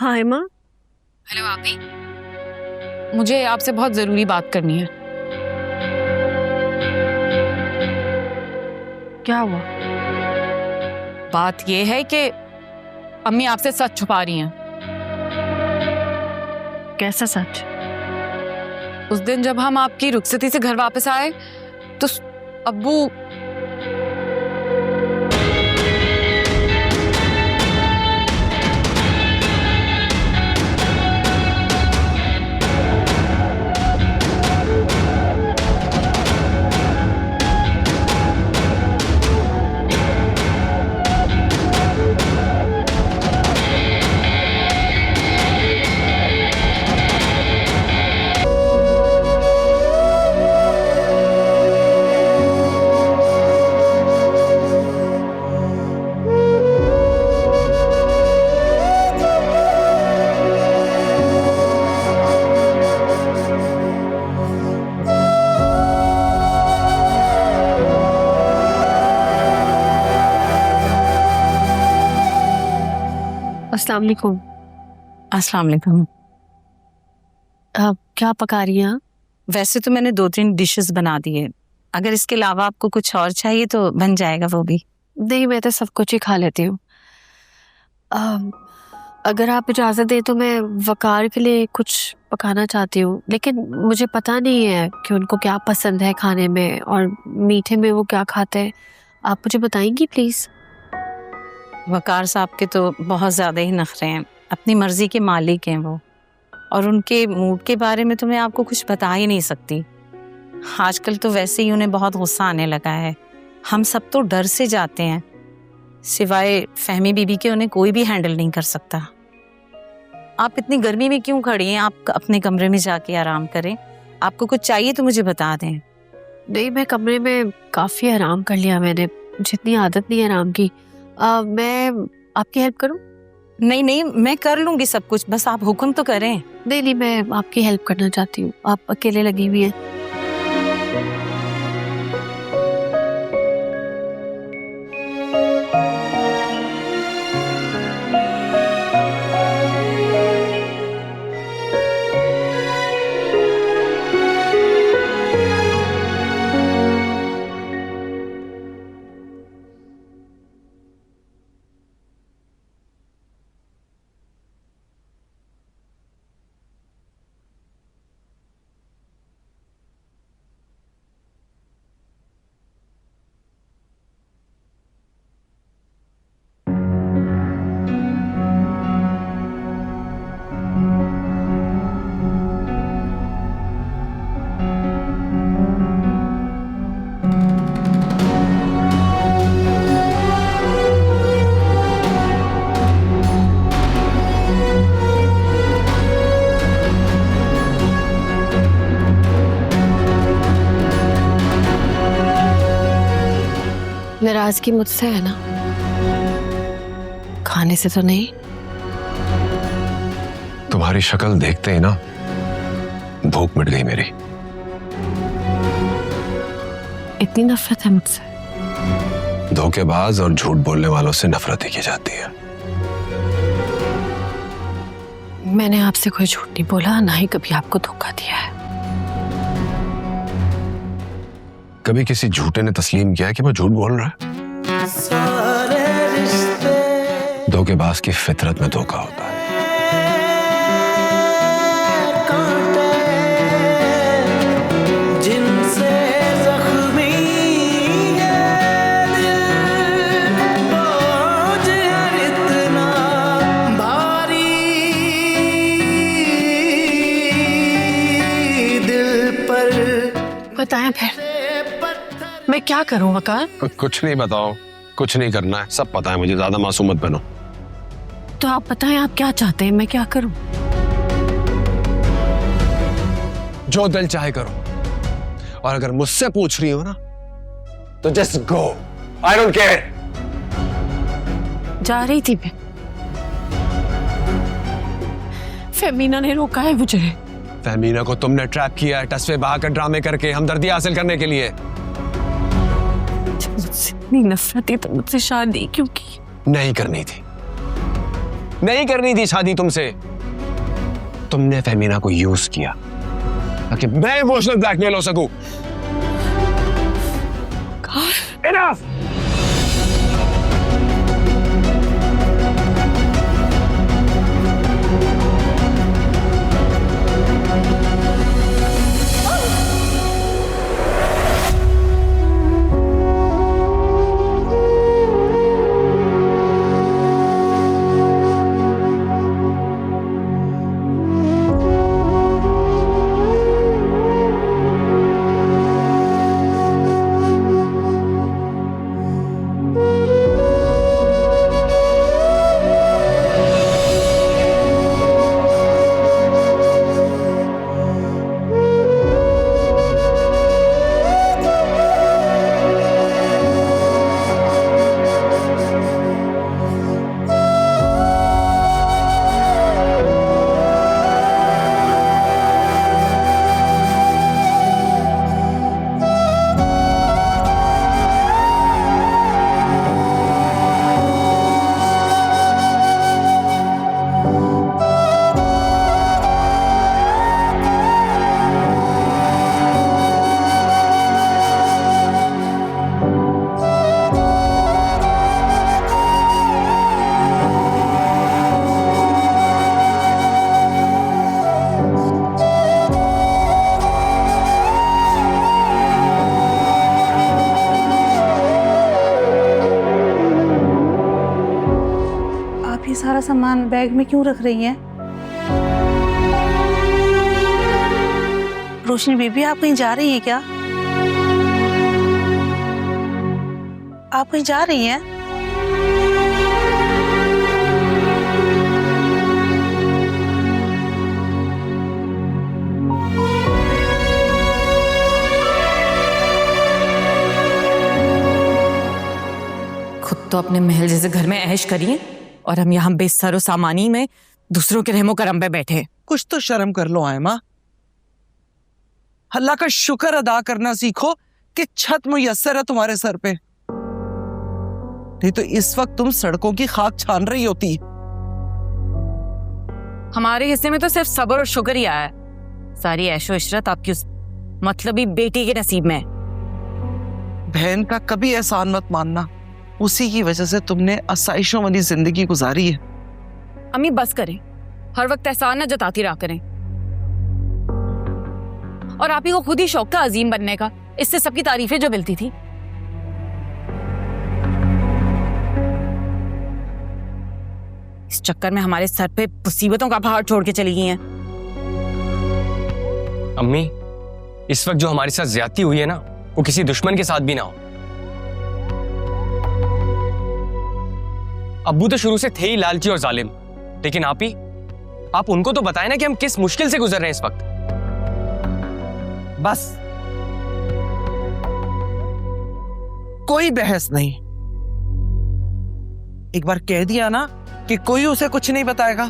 हाय माँ। हेलो आपी, मुझे आपसे बहुत जरूरी बात करनी है। क्या हुआ? बात यह है कि अम्मी आपसे सच छुपा रही हैं। कैसा सच? उस दिन जब हम आपकी रुखसती से घर वापस आए तो अब्बू अस्सलाम वालेकुम। अस्सलाम वालेकुम। क्या पका रही हैं आप? वैसे तो मैंने 2-3 डिशेस बना दी है, अगर इसके अलावा आपको कुछ और चाहिए तो बन जाएगा वो भी। नहीं, मैं तो सब कुछ ही खा लेती हूँ। अगर आप इजाज़त दें तो मैं वकार के लिए कुछ पकाना चाहती हूँ, लेकिन मुझे पता नहीं है कि उनको क्या पसंद है खाने में और मीठे में वो क्या खाते हैं। आप मुझे बताएंगी प्लीज़? वकार साहब के तो बहुत ज़्यादा ही नखरे हैं, अपनी मर्जी के मालिक हैं वो, और उनके मूड के बारे में तो मैं आपको कुछ बता ही नहीं सकती। आजकल तो वैसे ही उन्हें बहुत गुस्सा आने लगा है, हम सब तो डर से जाते हैं, सिवाय फहमी बीबी के उन्हें कोई भी हैंडल नहीं कर सकता। आप इतनी गर्मी में क्यों खड़ी हैं? आप अपने कमरे में जाके आराम करें, आपको कुछ चाहिए तो मुझे बता दें। नहीं, मैं कमरे में काफ़ी आराम कर लिया मैंने, जितनी आदत नहीं है आराम की। मैं आपकी हेल्प करूं? नहीं नहीं, मैं कर लूंगी सब कुछ, बस आप हुक्म तो करें। नहीं नहीं, मैं आपकी हेल्प करना चाहती हूँ। आप अकेले लगी हुई हैं। नाराजगी मुझसे है ना? खाने से तो नहीं? तुम्हारी शक्ल देखते ही ना भूख मिट गई मेरी। इतनी नफरत है मुझसे? धोखेबाज और झूठ बोलने वालों से नफरत ही की जाती है। मैंने आपसे कोई झूठ नहीं बोला, ना ही कभी आपको धोखा दिया है। कभी किसी झूठे ने तस्लीम किया है कि वो झूठ बोल रहा है? धोखेबाज की फितरत में धोखा होता है। बताएं फिर मैं क्या करूं वकार? कुछ नहीं बताओ, कुछ नहीं करना है, सब पता है मुझे, ज्यादा मासूम मत बनो। तो आप बताएं आप क्या चाहते हैं, मैं क्या करूं? जो दिल चाहे करो, और अगर मुझसे पूछ रही हो ना तो just go, I don't care. जा रही थी मैं, फेमीना ने रोका है मुझे। फेमीना को तुमने ट्रैप किया है, टसवे बहाकर ड्रामे करके हमदर्दी हासिल करने के लिए। मुझसे इतनी नफरत थी तो मुझसे शादी क्यों की? नहीं करनी थी, नहीं करनी थी शादी तुमसे। तुमने फहमीना को यूज किया ताकि मैं इमोशनल ब्लैकमेल हो सकूं। Enough! सारा सामान बैग में क्यों रख रही हैं? रोशनी बेबी, आप कहीं जा रही हैं क्या? आप कहीं जा रही हैं? खुद तो अपने महल जैसे घर में ऐश करिए और हम यहाँ बेसरो सामानी में दूसरों के रहमो करम पे बैठे। कुछ तो शर्म कर लो आयमा। अल्लाह का शुक्र अदा करना सीखो कि छत मुयस्सर है तुम्हारे सर पे, नहीं तो इस वक्त तुम सड़कों की खाक छान रही होती। हमारे हिस्से में तो सिर्फ सब्र और शुक्र ही आया है। सारी ऐशो इशरत आपकी उस मतलबी बेटी के नसीब में है। बहन का कभी एहसान मत मानना, उसी की वजह से तुमने आसाइशों वाली जिंदगी गुजारी है। अम्मी बस करें, हर वक्त एहसान न जताती रहा करें। और आप ही को खुद ही शौक था अजीम बनने का, इससे सबकी तारीफें जो मिलती थी। इस चक्कर में हमारे सर पे मुसीबतों का पहाड़ छोड़ के चली गई हैं। अम्मी, इस वक्त जो हमारे साथ ज्यादती हुई है ना, वो किसी दुश्मन के साथ भी ना हो। अब्बू तो शुरू से थे ही लालची और जालिम, लेकिन आप उनको तो बताएं ना कि हम किस मुश्किल से गुजर रहे हैं इस वक्त। बस, कोई बहस नहीं। एक बार कह दिया ना कि कोई उसे कुछ नहीं बताएगा।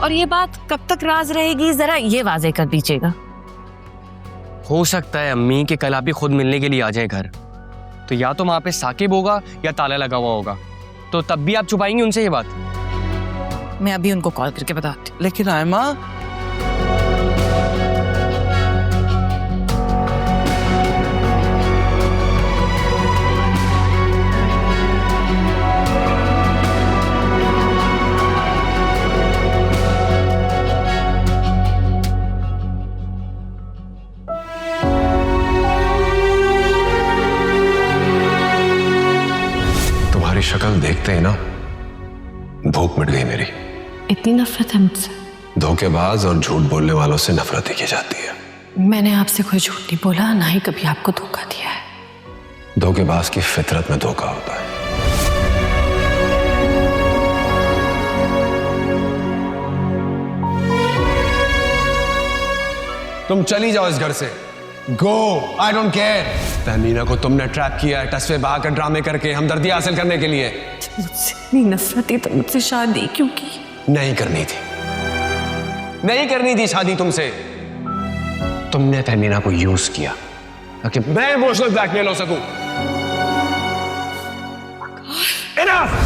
और ये बात कब तक राज रहेगी, जरा ये वाजे कर दीजिएगा। हो सकता है अम्मी कि कल आप ही खुद मिलने के लिए आ जाए घर, तो या तो वहां पे साकिब होगा या ताला लगा हुआ होगा, तो तब भी आप छुपाएंगी उनसे ये बात? मैं अभी उनको कॉल करके बताती हूँ। लेकिन आयमा, शक्ल देखते ही ना भूख मिट गई मेरी। इतनी नफरत है मुझसे? धोखेबाज और झूठ बोलने वालों से नफरत ही की जाती है। मैंने आपसे कोई झूठ नहीं बोला, ना ही कभी आपको धोखा दिया है। धोखेबाज की फितरत में धोखा होता है। तुम चली जाओ इस घर से। गो, आई डोंट केयर। तहमीना को तुमने ट्रैप किया है टसवे बहाकर ड्रामे करके हमदर्दी हासिल करने के लिए। मुझसे इतनी नफरत थी तो मुझसे शादी क्यों की? नहीं करनी थी, नहीं करनी थी शादी तुमसे। तुमने तहमीना को यूज किया ताकि मैं इमोशनल ब्लैकमेल हो सकूं। Enough!